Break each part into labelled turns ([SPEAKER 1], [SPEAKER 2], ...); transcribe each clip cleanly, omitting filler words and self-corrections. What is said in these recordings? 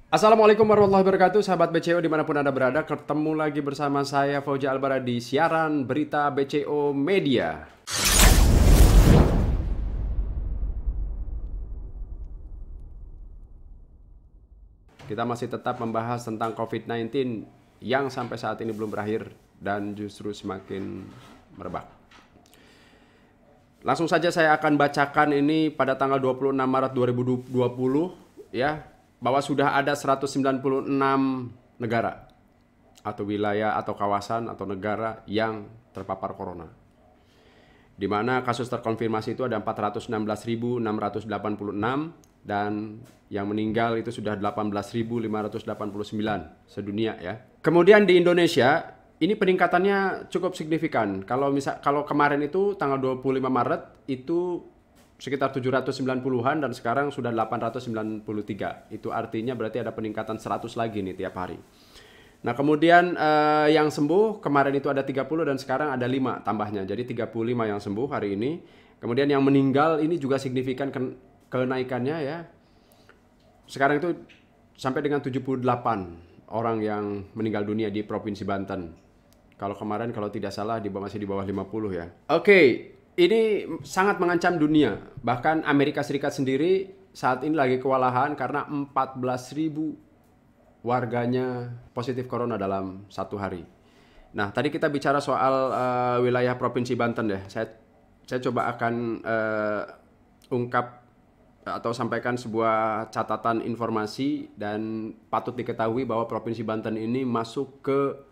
[SPEAKER 1] Assalamualaikum warahmatullahi wabarakatuh, sahabat BCO dimanapun Anda berada. Ketemu lagi bersama saya Fauzi Albara di siaran berita BCO Media. Kita masih tetap membahas tentang COVID-19 yang sampai saat ini belum berakhir dan justru semakin merebak. Langsung saja saya akan bacakan ini pada tanggal 26 Maret 2020 ya, bahwa sudah ada 196 negara atau wilayah atau kawasan atau negara yang terpapar corona. Di mana kasus terkonfirmasi itu ada 416.686 dan yang meninggal itu sudah 18.589 sedunia ya. Kemudian di Indonesia ini peningkatannya cukup signifikan. Kalau kemarin itu tanggal 25 Maret itu sekitar 790-an dan sekarang sudah 893. Itu artinya berarti ada peningkatan 100 lagi nih tiap hari. Nah, kemudian yang sembuh kemarin itu ada 30 dan sekarang ada 5 tambahnya. Jadi 35 yang sembuh hari ini. Kemudian yang meninggal ini juga signifikan kenaikannya ya. Sekarang itu sampai dengan 78 orang yang meninggal dunia di Provinsi Banten. Kalau kemarin kalau tidak salah masih di bawah 50 ya. Oke, ini sangat mengancam dunia. Bahkan Amerika Serikat sendiri saat ini lagi kewalahan karena 14.000 warganya positif corona dalam satu hari. Nah, tadi kita bicara soal wilayah Provinsi Banten ya. Saya coba akan ungkap atau sampaikan sebuah catatan informasi dan patut diketahui bahwa Provinsi Banten ini masuk ke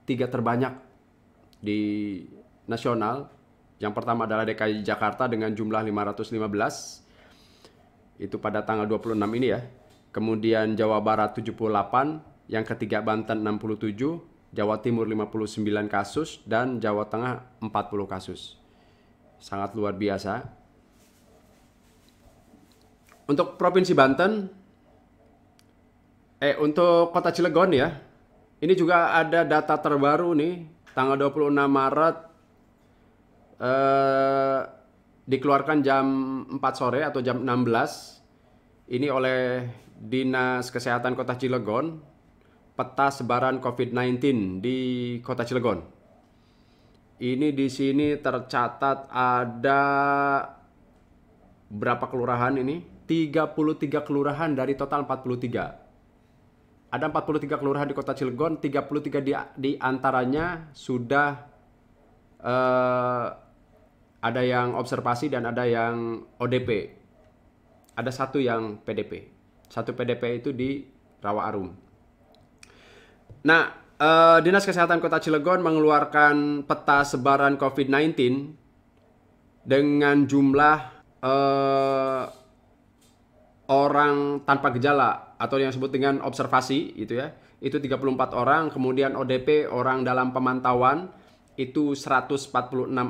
[SPEAKER 1] 3 terbanyak di nasional. Yang pertama adalah DKI Jakarta dengan jumlah 515. Itu pada tanggal 26 ini ya. Kemudian Jawa Barat 78, yang ketiga Banten 67, Jawa Timur 59 kasus, dan Jawa Tengah 40 kasus. Sangat luar biasa. Untuk Provinsi Banten, untuk Kota Cilegon ya, ini juga ada data terbaru nih, tanggal 26 Maret dikeluarkan jam 4 sore atau jam 16. Ini oleh Dinas Kesehatan Kota Cilegon, peta sebaran COVID-19 di Kota Cilegon. Ini di sini tercatat ada berapa kelurahan ini? 33 kelurahan dari total 43. Ada 43 kelurahan di Kota Cilegon, 33 di antaranya sudah ada yang observasi dan ada yang ODP. Ada satu yang PDP. Satu PDP itu di Rawa Arum. Nah, Dinas Kesehatan Kota Cilegon mengeluarkan peta sebaran COVID-19 dengan jumlah orang tanpa gejala atau yang disebut dengan observasi itu ya. Itu 34 orang, kemudian ODP orang dalam pemantauan itu 146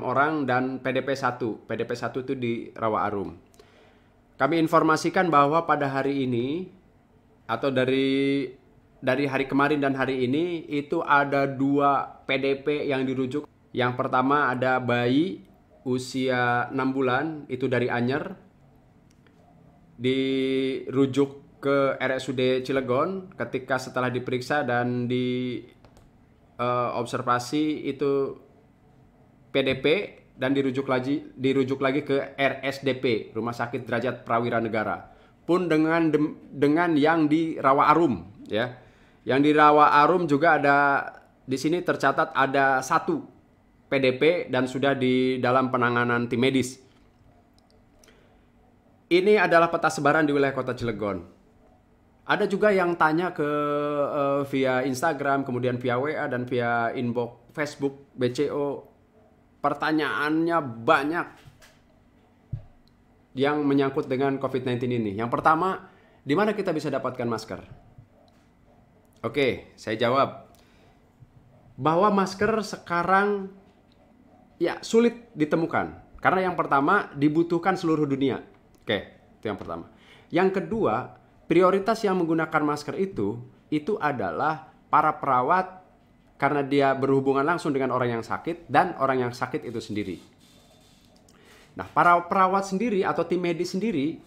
[SPEAKER 1] orang dan PDP 1. PDP 1 itu di Rawa Arum. Kami informasikan bahwa pada hari ini atau dari hari kemarin dan hari ini itu ada 2 PDP yang dirujuk. Yang pertama ada bayi usia 6 bulan itu dari Anyer, dirujuk ke RSUD Cilegon. Ketika setelah diperiksa dan di observasi itu PDP dan dirujuk lagi ke RSDP, Rumah Sakit Derajat Prawira Negara. Pun dengan yang di Rawa Arum ya. Yang di Rawa Arum juga ada, di sini tercatat ada 1 PDP dan sudah di dalam penanganan tim medis. Ini adalah peta sebaran di wilayah Kota Cilegon. Ada juga yang tanya ke via Instagram, kemudian via WA dan via inbox Facebook BCO. Pertanyaannya banyak yang menyangkut dengan COVID-19 ini. Yang pertama, di mana kita bisa dapatkan masker? Oke, saya jawab bahwa masker sekarang ya sulit ditemukan. Karena yang pertama dibutuhkan seluruh dunia. Oke, itu yang pertama. Yang kedua, prioritas yang menggunakan masker itu adalah para perawat karena dia berhubungan langsung dengan orang yang sakit dan orang yang sakit itu sendiri. Nah, para perawat sendiri atau tim medis sendiri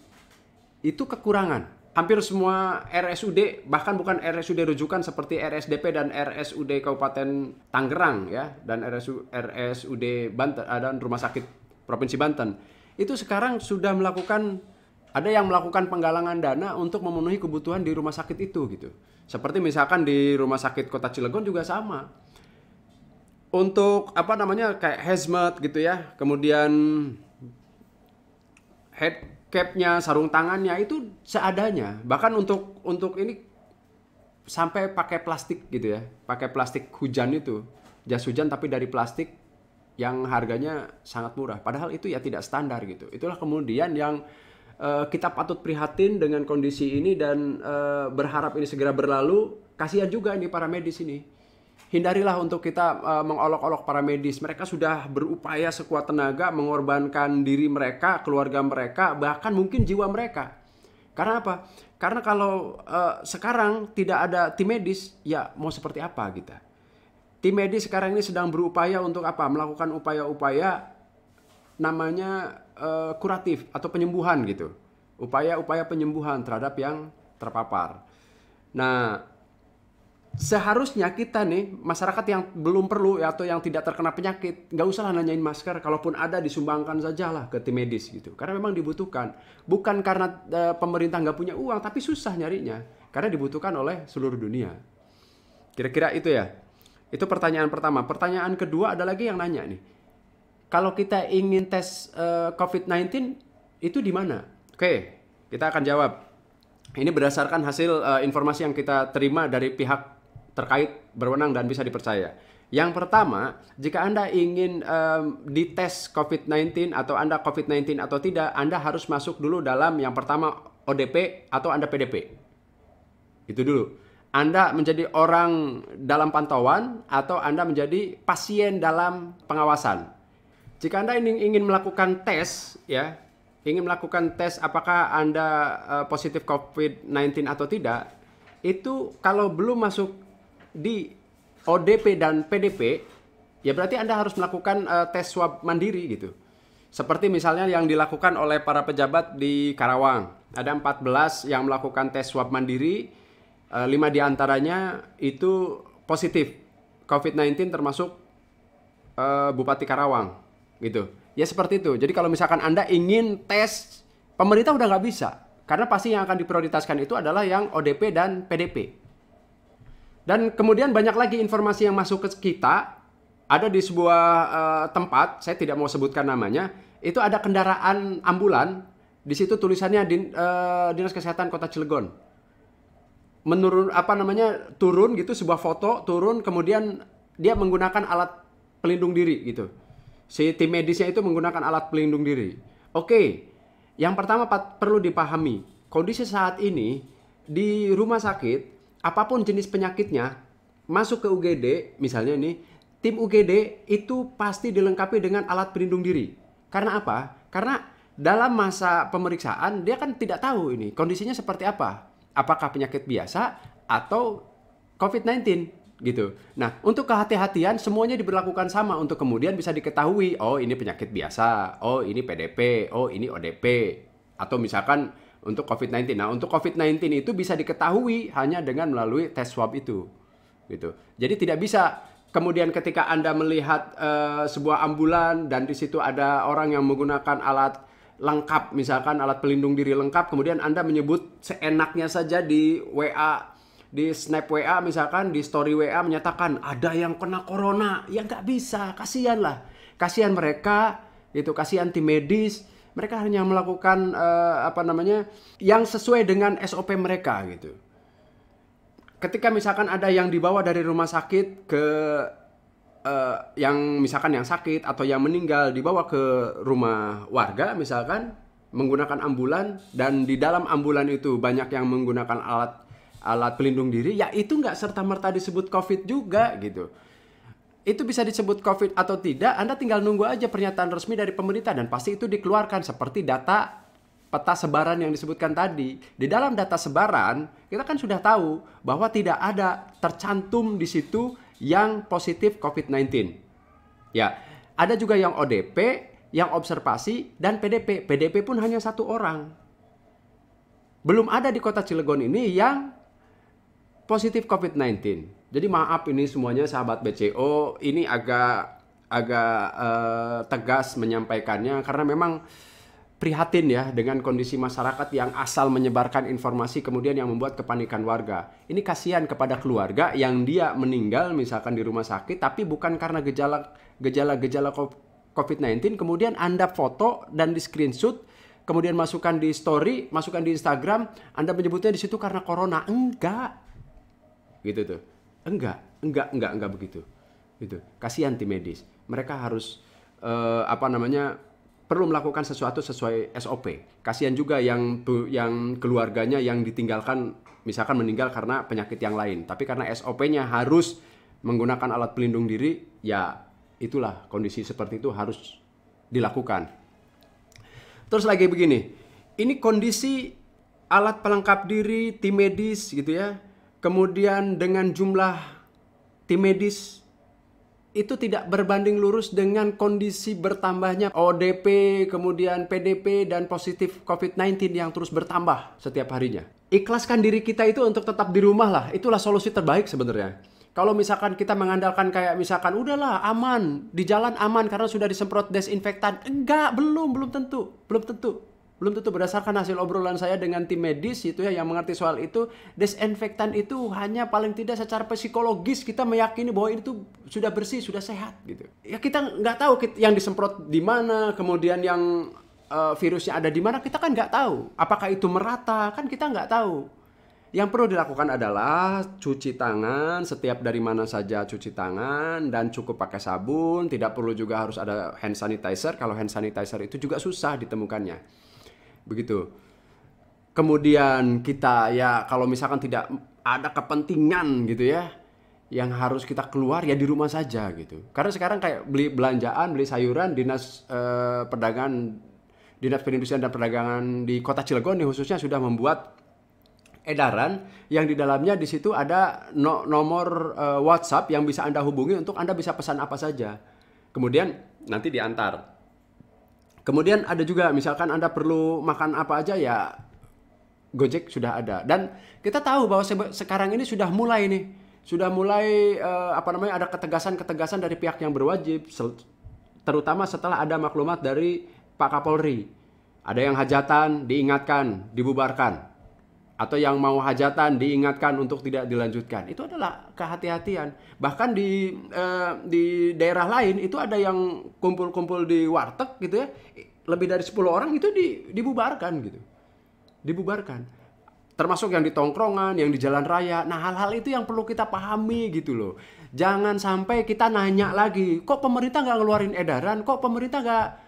[SPEAKER 1] itu kekurangan. hampir semua RSUD, bahkan bukan RSUD rujukan seperti RSDP dan RSUD Kabupaten Tangerang ya, dan RSUD Banten dan Rumah Sakit Provinsi Banten, itu sekarang sudah melakukan, ada yang melakukan penggalangan dana untuk memenuhi kebutuhan di rumah sakit itu gitu. Seperti misalkan di Rumah Sakit Kota Cilegon juga sama. Untuk apa namanya kayak hazmat gitu ya, kemudian head capnya, sarung tangannya itu seadanya. Bahkan untuk ini sampai pakai plastik gitu ya, pakai plastik hujan itu, jas hujan tapi dari plastik yang harganya sangat murah. Padahal itu ya tidak standar gitu. Itulah kemudian yang kita patut prihatin dengan kondisi ini dan berharap ini segera berlalu. Kasihan juga nih para medis ini. Hindarilah untuk kita mengolok-olok para medis. Mereka sudah berupaya sekuat tenaga mengorbankan diri mereka, keluarga mereka, bahkan mungkin jiwa mereka. Karena apa? Karena kalau sekarang tidak ada tim medis, ya mau seperti apa kita? Tim medis sekarang ini sedang berupaya untuk apa? Melakukan upaya-upaya namanya kuratif atau penyembuhan gitu. Upaya-upaya penyembuhan terhadap yang terpapar. Nah, seharusnya kita nih, masyarakat yang belum perlu ya, atau yang tidak terkena penyakit, nggak usah lah nanyain masker. Kalaupun ada, disumbangkan sajalah ke tim medis gitu. Karena memang dibutuhkan. Bukan karena pemerintah nggak punya uang, tapi susah nyarinya. Karena dibutuhkan oleh seluruh dunia. Kira-kira itu ya. Itu pertanyaan pertama. Pertanyaan kedua ada lagi yang nanya nih. Kalau kita ingin tes COVID-19, itu di mana? Oke, kita akan jawab. Ini berdasarkan hasil informasi yang kita terima dari pihak terkait berwenang dan bisa dipercaya. Yang pertama, jika Anda ingin dites COVID-19 atau Anda COVID-19 atau tidak, Anda harus masuk dulu dalam yang pertama ODP atau Anda PDP. Itu dulu. Anda menjadi orang dalam pantauan atau Anda menjadi pasien dalam pengawasan. Jika Anda ingin melakukan tes, ya, ingin melakukan tes apakah Anda positif COVID-19 atau tidak, itu kalau belum masuk di ODP dan PDP, ya berarti Anda harus melakukan tes swab mandiri gitu. Seperti misalnya yang dilakukan oleh para pejabat di Karawang. Ada 14 yang melakukan tes swab mandiri, 5 diantaranya itu positif COVID-19 termasuk Bupati Karawang gitu. Ya seperti itu. Jadi kalau misalkan Anda ingin tes, pemerintah udah nggak bisa. Karena pasti yang akan diprioritaskan itu adalah yang ODP dan PDP. Dan kemudian banyak lagi informasi yang masuk ke kita. Ada di sebuah tempat, saya tidak mau sebutkan namanya, itu ada kendaraan ambulan. Di situ tulisannya Dinas Kesehatan Kota Cilegon. Turun gitu, sebuah foto, turun, kemudian dia menggunakan alat pelindung diri gitu. Si tim medisnya itu menggunakan alat pelindung diri. Oke, yang pertama perlu dipahami, kondisi saat ini di rumah sakit, apapun jenis penyakitnya, masuk ke UGD, misalnya ini, tim UGD itu pasti dilengkapi dengan alat pelindung diri. Karena apa? Karena dalam masa pemeriksaan, dia kan tidak tahu ini kondisinya seperti apa. Apakah penyakit biasa atau COVID-19 gitu. Nah, untuk kehati-hatian semuanya diberlakukan sama untuk kemudian bisa diketahui, oh ini penyakit biasa, oh ini PDP, oh ini ODP, atau misalkan untuk COVID-19. Nah, untuk COVID-19 itu bisa diketahui hanya dengan melalui tes swab itu. Gitu. Jadi tidak bisa kemudian ketika Anda melihat sebuah ambulan dan di situ ada orang yang menggunakan alat lengkap, misalkan alat pelindung diri lengkap, kemudian Anda menyebut seenaknya saja di WA, di snap WA misalkan, di story WA menyatakan ada yang kena corona. Ya nggak bisa, kasihan lah. Kasihan mereka, itu kasihan tim medis. Mereka hanya melakukan yang sesuai dengan SOP mereka gitu. Ketika misalkan ada yang dibawa dari rumah sakit ke yang misalkan yang sakit atau yang meninggal dibawa ke rumah warga misalkan menggunakan ambulan dan di dalam ambulan itu banyak yang menggunakan alat pelindung diri, ya itu nggak serta-merta disebut COVID juga gitu. Itu bisa disebut COVID atau tidak, Anda tinggal nunggu aja pernyataan resmi dari pemerintah dan pasti itu dikeluarkan seperti data peta sebaran yang disebutkan tadi. Di dalam data sebaran, kita kan sudah tahu bahwa tidak ada tercantum di situ yang positif COVID-19. Ya, ada juga yang ODP, yang observasi, dan PDP. PDP pun hanya 1 orang. belum ada di kota Cilegon ini yang positif COVID-19. Jadi maaf ini semuanya sahabat BCO, ini agak tegas menyampaikannya karena memang prihatin ya dengan kondisi masyarakat yang asal menyebarkan informasi kemudian yang membuat kepanikan warga. Ini kasihan kepada keluarga yang dia meninggal misalkan di rumah sakit tapi bukan karena gejala COVID-19, kemudian Anda foto dan di screenshot, kemudian masukkan di story, masukkan di Instagram, Anda menyebutnya di situ karena corona. Enggak. Gitu tuh. Enggak begitu. Gitu. Kasihan tim medis. Mereka harus perlu melakukan sesuatu sesuai SOP. Kasihan juga yang keluarganya yang ditinggalkan misalkan meninggal karena penyakit yang lain, tapi karena SOP-nya harus menggunakan alat pelindung diri, ya itulah kondisi seperti itu harus dilakukan. Terus lagi begini, ini kondisi alat pelengkap diri tim medis gitu ya. Kemudian dengan jumlah tim medis itu tidak berbanding lurus dengan kondisi bertambahnya ODP, kemudian PDP, dan positif COVID-19 yang terus bertambah setiap harinya. Ikhlaskan diri kita itu untuk tetap di rumah lah, itulah solusi terbaik sebenarnya. Kalau misalkan kita mengandalkan kayak misalkan udahlah aman, di jalan aman karena sudah disemprot desinfektan. Enggak, belum tentu. Belum tentu berdasarkan hasil obrolan saya dengan tim medis itu ya yang mengerti soal itu, desinfektan itu hanya paling tidak secara psikologis kita meyakini bahwa itu sudah bersih, sudah sehat gitu. Ya kita nggak tahu yang disemprot di mana, kemudian yang virusnya ada di mana, kita kan nggak tahu. Apakah itu merata, kan kita nggak tahu. Yang perlu dilakukan adalah cuci tangan, setiap dari mana saja cuci tangan, dan cukup pakai sabun, tidak perlu juga harus ada hand sanitizer, kalau hand sanitizer itu juga susah ditemukannya. Begitu. Kemudian kita ya kalau misalkan tidak ada kepentingan gitu ya yang harus kita keluar, ya di rumah saja gitu. Karena sekarang kayak beli belanjaan, beli sayuran, dinas perindustrian dan perdagangan di Kota Cilegon nih khususnya sudah membuat edaran yang di dalamnya di situ ada nomor WhatsApp yang bisa Anda hubungi untuk Anda bisa pesan apa saja. Kemudian nanti diantar. Kemudian ada juga misalkan Anda perlu makan apa aja ya Gojek sudah ada. Dan kita tahu bahwa sekarang ini sudah mulai ada ketegasan dari pihak yang berwajib, terutama setelah ada maklumat dari Pak Kapolri. Ada yang hajatan diingatkan, dibubarkan. Atau yang mau hajatan diingatkan untuk tidak dilanjutkan. Itu adalah kehati-hatian. Bahkan di daerah lain itu ada yang kumpul-kumpul di warteg gitu ya, lebih dari 10 orang itu dibubarkan gitu. Dibubarkan. Termasuk yang di tongkrongan, yang di jalan raya. Nah, hal-hal itu yang perlu kita pahami gitu loh. Jangan sampai kita nanya lagi, kok pemerintah nggak ngeluarin edaran, kok pemerintah nggak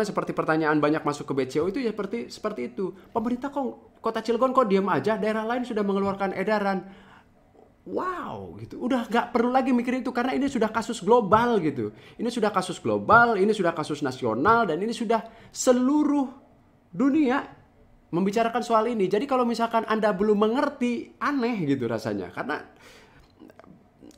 [SPEAKER 1] seperti pertanyaan banyak masuk ke BCO itu ya seperti itu. Pemerintah kok Kota Cilegon kok diam aja, daerah lain sudah mengeluarkan edaran. Wow gitu. Udah nggak perlu lagi mikir itu karena ini sudah kasus global gitu. Ini sudah kasus global, ini sudah kasus nasional, dan ini sudah seluruh dunia membicarakan soal ini. Jadi kalau misalkan Anda belum mengerti, aneh gitu rasanya. Karena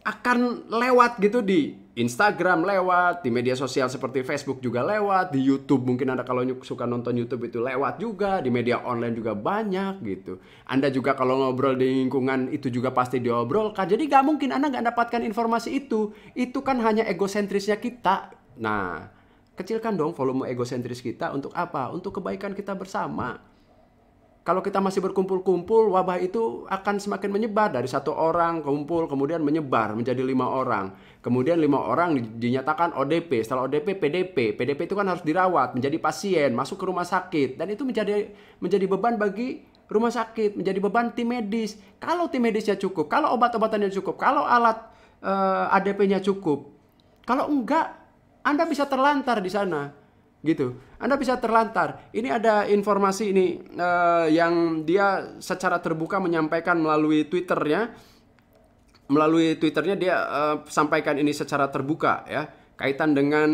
[SPEAKER 1] akan lewat gitu di Instagram lewat, di media sosial seperti Facebook juga lewat, di YouTube mungkin Anda kalau suka nonton YouTube itu lewat juga, di media online juga banyak gitu. Anda juga kalau ngobrol di lingkungan itu juga pasti diobrolkan. Jadi nggak mungkin Anda nggak dapatkan informasi itu. Itu kan hanya egosentrisnya kita. Nah, kecilkan dong volume egosentris kita untuk apa? Untuk kebaikan kita bersama. Kalau kita masih berkumpul-kumpul, wabah itu akan semakin menyebar. Dari 1 orang kumpul, kemudian menyebar menjadi 5 orang. Kemudian 5 orang dinyatakan ODP. Setelah ODP, PDP. PDP itu kan harus dirawat, menjadi pasien, masuk ke rumah sakit. Dan itu menjadi beban bagi rumah sakit, menjadi beban tim medis. Kalau tim medisnya cukup, kalau obat-obatannya cukup, kalau alat ADP-nya cukup. Kalau enggak, Anda bisa terlantar di sana. Gitu, Anda bisa terlantar. Ini ada informasi ini yang dia secara terbuka menyampaikan melalui Twitternya. Melalui Twitternya dia sampaikan ini secara terbuka ya, kaitan dengan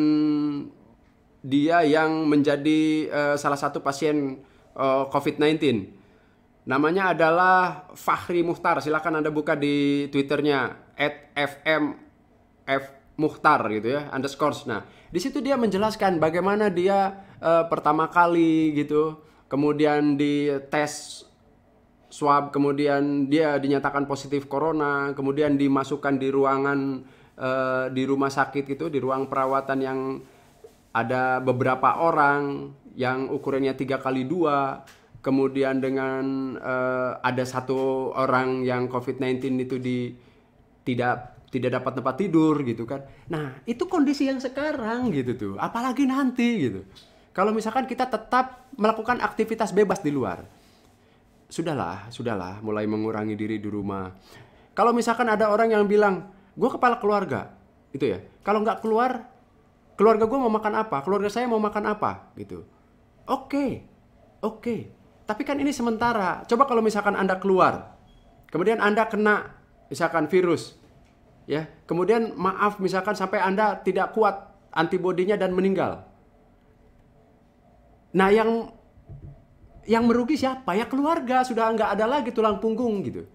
[SPEAKER 1] dia yang menjadi salah satu pasien COVID-19. Namanya adalah Fahri Muhtar. Silakan Anda buka di Twitternya @fmfmuhtar gitu ya _. Nah, di situ dia menjelaskan bagaimana dia pertama kali gitu kemudian dites swab, kemudian dia dinyatakan positif corona, kemudian dimasukkan di ruangan di rumah sakit itu, di ruang perawatan yang ada beberapa orang yang ukurannya 3x2, kemudian dengan ada satu orang yang COVID-19 itu tidak dapat tempat tidur gitu kan. Nah, itu kondisi yang sekarang gitu tuh. Apalagi nanti gitu. Kalau misalkan kita tetap melakukan aktivitas bebas di luar. Sudahlah, mulai mengurangi diri di rumah. Kalau misalkan ada orang yang bilang, gue kepala keluarga, itu ya. Kalau nggak keluar, keluarga gue mau makan apa? Keluarga saya mau makan apa? Gitu. Oke. Tapi kan ini sementara. Coba kalau misalkan Anda keluar, kemudian Anda kena misalkan virus, ya. Kemudian maaf misalkan sampai Anda tidak kuat antibodinya dan meninggal. Nah, yang merugi siapa? Ya keluarga, sudah nggak ada lagi tulang punggung gitu.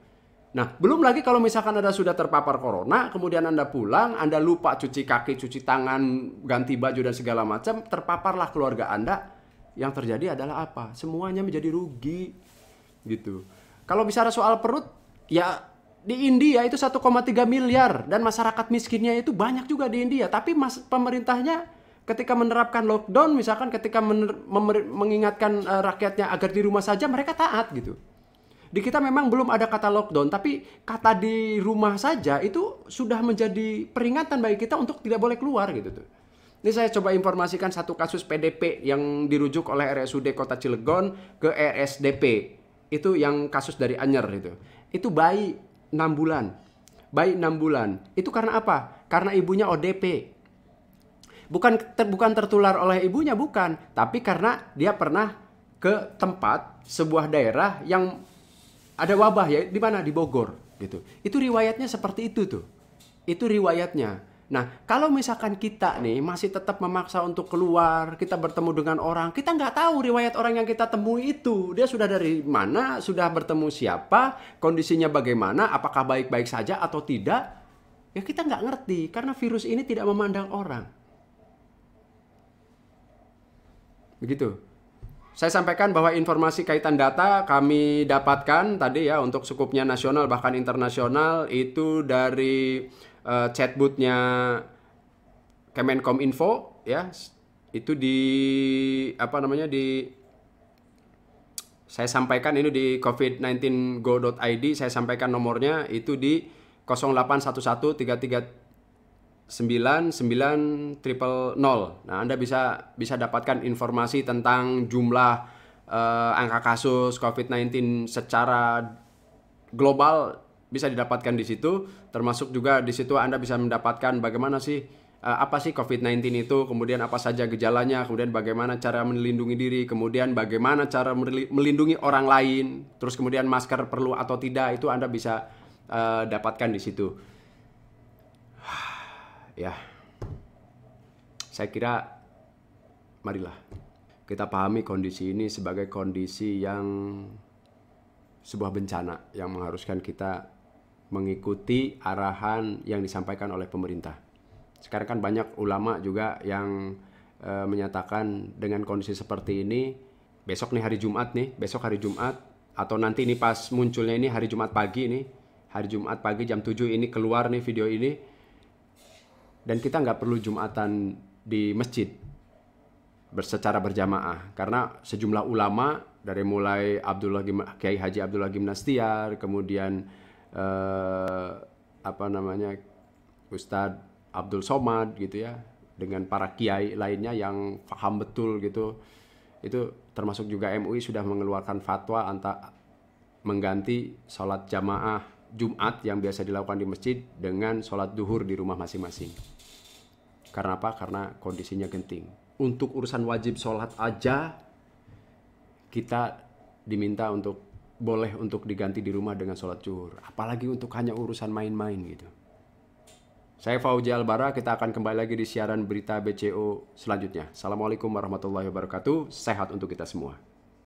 [SPEAKER 1] Nah, belum lagi kalau misalkan Anda sudah terpapar corona, kemudian Anda pulang, Anda lupa cuci kaki, cuci tangan, ganti baju dan segala macam, terpaparlah keluarga Anda. Yang terjadi adalah apa? Semuanya menjadi rugi gitu. Kalau bicara soal perut, ya di India itu 1,3 miliar dan masyarakat miskinnya itu banyak juga di India. Tapi pemerintahnya ketika menerapkan lockdown, misalkan ketika mengingatkan rakyatnya agar di rumah saja, mereka taat gitu. Di kita memang belum ada kata lockdown, tapi kata di rumah saja itu sudah menjadi peringatan bagi kita untuk tidak boleh keluar gitu tuh. Ini saya coba informasikan satu kasus PDP yang dirujuk oleh RSUD Kota Cilegon ke RSDP. Itu yang kasus dari Anyer itu. Itu bayi 6 bulan. Bayi 6 bulan. Itu karena apa? Karena ibunya ODP. Bukan tertular oleh ibunya, bukan. Tapi karena dia pernah ke tempat sebuah daerah yang ada wabah, ya di mana? Di Bogor gitu. Itu riwayatnya seperti itu tuh. Itu riwayatnya. Nah, kalau misalkan kita nih masih tetap memaksa untuk keluar, kita bertemu dengan orang, kita nggak tahu riwayat orang yang kita temui itu. Dia sudah dari mana, sudah bertemu siapa, kondisinya bagaimana, apakah baik-baik saja atau tidak. Ya kita nggak ngerti, karena virus ini tidak memandang orang. Begitu. Saya sampaikan bahwa informasi kaitan data kami dapatkan tadi ya untuk skupnya nasional bahkan internasional itu dari chatbotnya Kemenkominfo ya, itu saya sampaikan ini di covid19go.id, saya sampaikan nomornya itu di 081133999000. Nah, Anda bisa dapatkan informasi tentang jumlah angka kasus COVID-19 secara global, bisa didapatkan di situ. Termasuk juga di situ Anda bisa mendapatkan bagaimana sih apa sih COVID-19 itu, kemudian apa saja gejalanya, kemudian bagaimana cara melindungi diri, kemudian bagaimana cara melindungi orang lain, terus kemudian masker perlu atau tidak, itu Anda bisa dapatkan di situ. Ya, saya kira marilah kita pahami kondisi ini sebagai kondisi yang sebuah bencana yang mengharuskan kita mengikuti arahan yang disampaikan oleh pemerintah. Sekarang kan banyak ulama juga yang menyatakan dengan kondisi seperti ini, besok hari Jumat atau nanti ini pas munculnya ini hari Jumat pagi jam 7 ini keluar nih video ini, dan kita nggak perlu Jumatan di masjid secara berjamaah, karena sejumlah ulama dari mulai Kiai Haji Abdullah Gimnastiar, kemudian Ustadz Abdul Somad gitu ya, dengan para kiai lainnya yang paham betul gitu, itu termasuk juga MUI sudah mengeluarkan fatwa mengganti sholat jamaah Jumat yang biasa dilakukan di masjid dengan sholat duhur di rumah masing-masing. Karena apa? Karena kondisinya genting. Untuk urusan wajib sholat aja kita diminta boleh untuk diganti di rumah dengan sholat zuhur. Apalagi untuk hanya urusan main-main gitu. Saya Fauzi Albara, kita akan kembali lagi di siaran berita BCO selanjutnya. Assalamualaikum warahmatullahi wabarakatuh. Sehat untuk kita semua.